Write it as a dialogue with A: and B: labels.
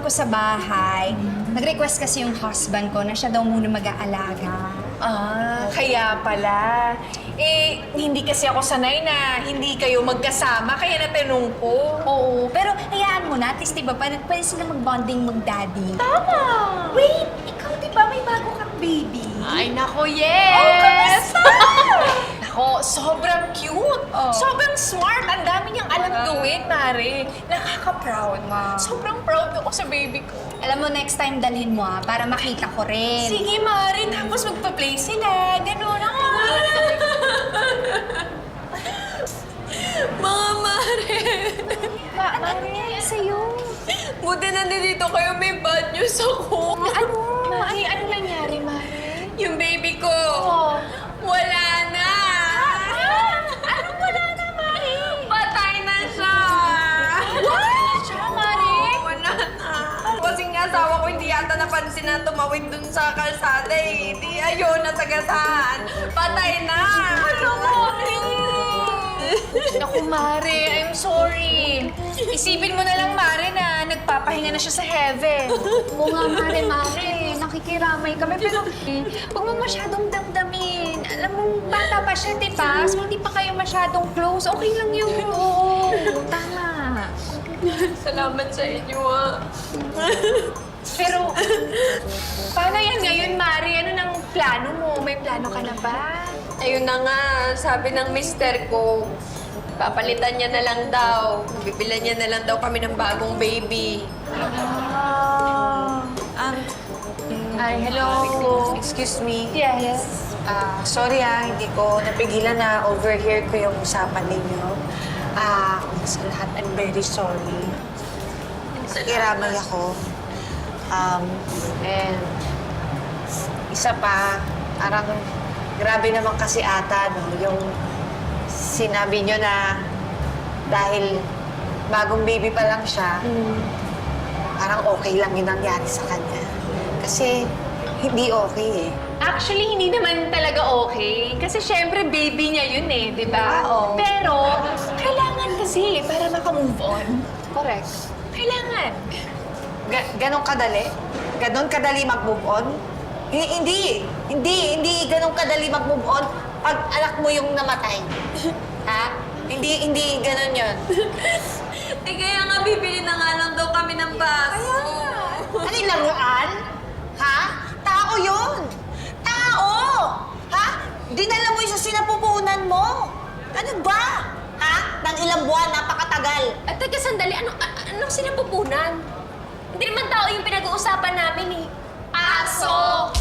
A: kasama ko sa bahay, nag-request kasi yung husband ko na siya daw muna mag-aalaga.
B: Kaya pala. Eh, hindi kasi ako sanay na hindi kayo magkasama, kaya natanong ko.
A: Oo, pero hayaan mo na, at least diba, pwede sila mag-bonding mag-daddy.
B: Tama!
A: Wait, ikaw diba may bago kang baby?
B: Ay, nako, yes!
A: Oh, kamusta?
B: Nako, sobrang cute!
A: Oh.
B: Sobrang smart! Ang dami niyang alam gawin, Mare. Nakaka-proud.
A: Wow.
B: Sobrang proud ako sa baby ko.
A: Alam mo, next time dalhin mo para makita ko rin.
B: Sige, Mare. Tapos magpa-play sila. Ganun. Mga Mare!
A: Ano nangyayari sa'yo?
B: Buti na nandito kayo. May bad news ako.
A: Ano?
B: Ano nangyari, Mare? Yung baby ko. Wala na!
A: Anong wala na, Mari?
B: Patay na siya!
A: What? Siya, Mari?
B: Wala na. Kasi nga asawa ko hindi yata napansin na tumawid dun sa kalsada eh. Hindi ayun, nasagasaan. Patay na! Ano, Mari? Naku, Mare, I'm sorry. Isipin mo na lang, Mare, na nagpapahinga na siya sa heaven.
A: Oo nga, Mare. Nakikiramay kami. Pero huwag mo masyadong damdamin. Alam mo, bata pa siya, di ba? So, hindi pa kayo masyadong close. Okay lang yun. Oo, tama.
B: Salamat sa inyo, ah.
A: Pero, paano yan ngayon, Mari? Ano nang plano mo? May plano ka na ba?
B: Ayun na nga, sabi ng mister ko, papalitan niya na lang daw. Bibilan niya na lang daw kami ng bagong baby.
A: Ay, hello.
C: Excuse me.
A: Yes.
C: Sorry hindi ko napigilan na overhear ko yung usapan ninyo. Sa lahat, I'm very sorry. Nakiramay ako. And isa pa, parang grabe naman kasi ata, no? Yung sinabi nyo na dahil bagong baby pa lang siya, parang okay lang yung nangyari sa kanya. Kasi hindi okay eh.
B: Actually, hindi naman talaga okay. Kasi syempre, baby niya yun eh, di ba?
C: Oo.
B: Pero, kailangan kasi para makamove on.
C: Correct.
B: Kailangan.
C: Ganon kadali? Ganon kadali mag-move on? Hindi ganon kadali mag-move on pag anak mo yung namatay. Ha? Hindi ganon yun.
B: Eh, kaya nga, bibili na nga lang daw kami ng baso.
C: Ano yung laruan? Ha? Tao yun! Tao! Ha? Dinala mo yung sa sinapupunan mo. Ano ba? Ha? Nang ilang buwan, napakatagal.
B: At teka, sandali, anong sinapupunan? Hindi naman tao yung pinag-uusapan namin eh. Aso!